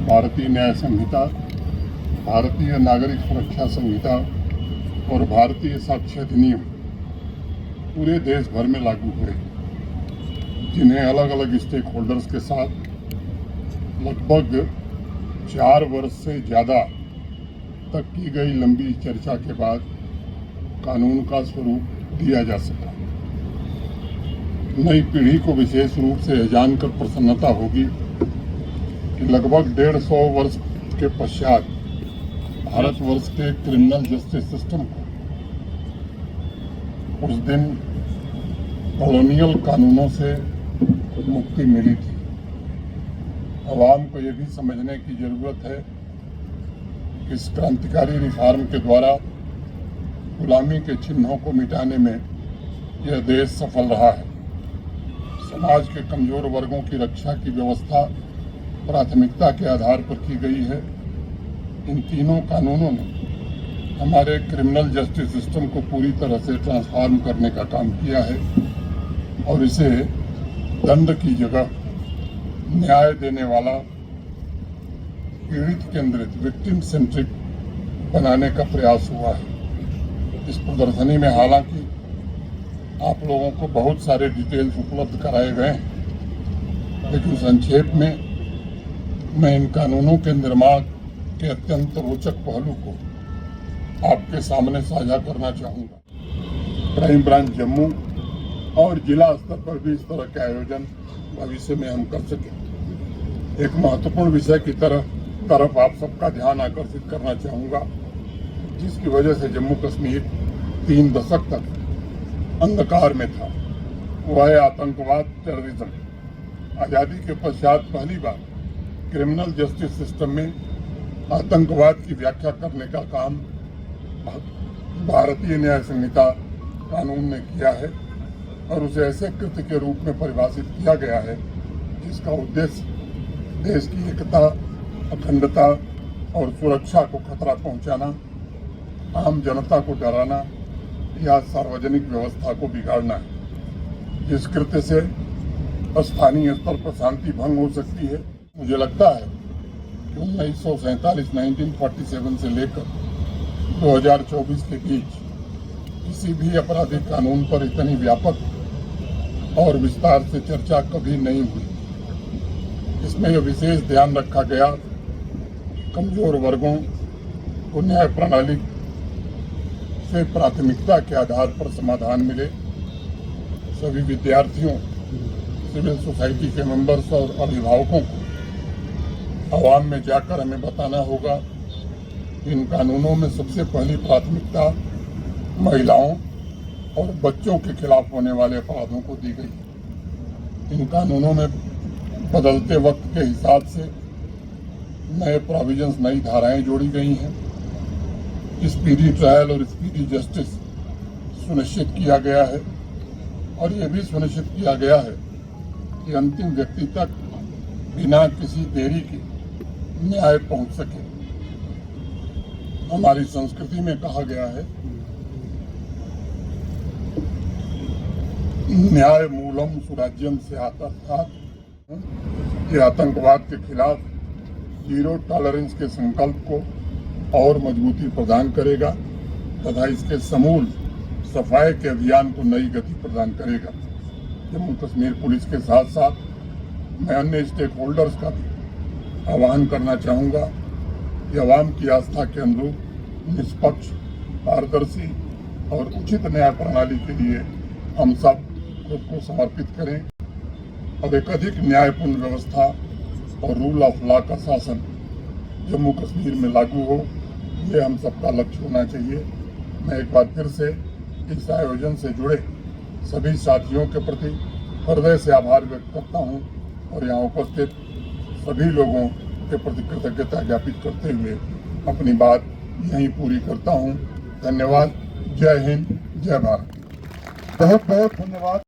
भारतीय न्याय संहिता, भारतीय नागरिक सुरक्षा संहिता और भारतीय साक्ष्य अधिनियम पूरे देश भर में लागू हुए, जिन्हें अलग अलग स्टेक होल्डर्स के साथ लगभग 4 वर्ष से ज़्यादा तक की गई लंबी चर्चा के बाद कानून का स्वरूप दिया जा सका। नई पीढ़ी को विशेष रूप से यह जानकर प्रसन्नता होगी कि लगभग 150 वर्ष के पश्चात भारतवर्ष के क्रिमिनल जस्टिस सिस्टम को उस दिन कॉलोनियल कानूनों से मुक्ति मिली थी। आवाम को यह भी समझने की जरूरत है कि इस क्रांतिकारी रिफॉर्म के द्वारा गुलामी के चिन्हों को मिटाने में यह देश सफल रहा है। समाज के कमजोर वर्गों की रक्षा की व्यवस्था प्राथमिकता के आधार पर की गई है। इन तीनों कानूनों ने हमारे क्रिमिनल जस्टिस सिस्टम को पूरी तरह से ट्रांसफॉर्म करने का काम किया है और इसे दंड की जगह न्याय देने वाला, पीड़ित केंद्रित, विक्टिम सेंट्रिक बनाने का प्रयास हुआ है। इस प्रदर्शनी में हालांकि आप लोगों को बहुत सारे डिटेल्स उपलब्ध कराए गए हैं, लेकिन संक्षेप में मैं इन कानूनों के निर्माण के अत्यंत रोचक पहलू को आपके सामने साझा करना चाहूँगा। क्राइम ब्रांच जम्मू और जिला स्तर पर भी इस तरह के आयोजन भविष्य में हम कर सकें। एक महत्वपूर्ण विषय की तरफ आप सबका ध्यान आकर्षित करना चाहूँगा, जिसकी वजह से जम्मू कश्मीर 3 दशक तक अंधकार में था। वह है आतंकवाद, टेररिज्म। आज़ादी के पश्चात पहली बार क्रिमिनल जस्टिस सिस्टम में आतंकवाद की व्याख्या करने का काम भारतीय न्याय संहिता कानून ने किया है और उसे ऐसे कृत्य के रूप में परिभाषित किया गया है जिसका उद्देश्य देश की एकता, अखंडता और सुरक्षा को खतरा पहुंचाना, आम जनता को डराना या सार्वजनिक व्यवस्था को बिगाड़ना है। जिस कृत्य से स्थानीय स्तर पर शांति भंग हो सकती है। मुझे लगता है कि 1947 से लेकर 2024 के बीच किसी भी आपराधिक कानून पर इतनी व्यापक और विस्तार से चर्चा कभी नहीं हुई। इसमें यह विशेष ध्यान रखा गया कमजोर वर्गों को न्याय प्रणाली से प्राथमिकता के आधार पर समाधान मिले। सभी विद्यार्थियों, सिविल सोसाइटी के मेंबर्स और अभिभावकों को आवाम में जाकर हमें बताना होगा कि इन कानूनों में सबसे पहली प्राथमिकता महिलाओं और बच्चों के खिलाफ होने वाले अपराधों को दी गई। इन कानूनों में बदलते वक्त के हिसाब से नए प्रोविजंस, नई धाराएं जोड़ी गई हैं। स्पीडी ट्रायल और स्पीडी जस्टिस सुनिश्चित किया गया है और यह भी सुनिश्चित किया गया है कि अंतिम व्यक्ति तक बिना किसी देरी के न्याय पहुंच सके। हमारी संस्कृति में कहा गया है, न्याय मूलम सुराज्यम से आता था। कि आतंकवाद के खिलाफ जीरो टॉलरेंस के संकल्प को और मजबूती प्रदान करेगा तथा इसके समूल सफाई के अभियान को नई गति प्रदान करेगा। जम्मू कश्मीर पुलिस के साथ साथ मैं अन्य स्टेक होल्डर्स का भी आह्वान करना चाहूँगा कि आवाम की आस्था के अनुरूप निष्पक्ष, पारदर्शी और उचित न्याय प्रणाली के लिए हम सब खुद को समर्पित करें और एक अधिक न्यायपूर्ण व्यवस्था और रूल ऑफ लॉ का शासन जम्मू कश्मीर में लागू हो, ये हम सबका लक्ष्य होना चाहिए। मैं एक बार फिर से इस आयोजन से जुड़े सभी साथियों के प्रति हृदय से आभार व्यक्त करता हूं और यहाँ उपस्थित सभी लोगों के प्रति कृतज्ञता ज्ञापित करते हुए अपनी बात यहीं पूरी करता हूं। धन्यवाद। जय हिंद, जय भारत। बहुत बहुत धन्यवाद।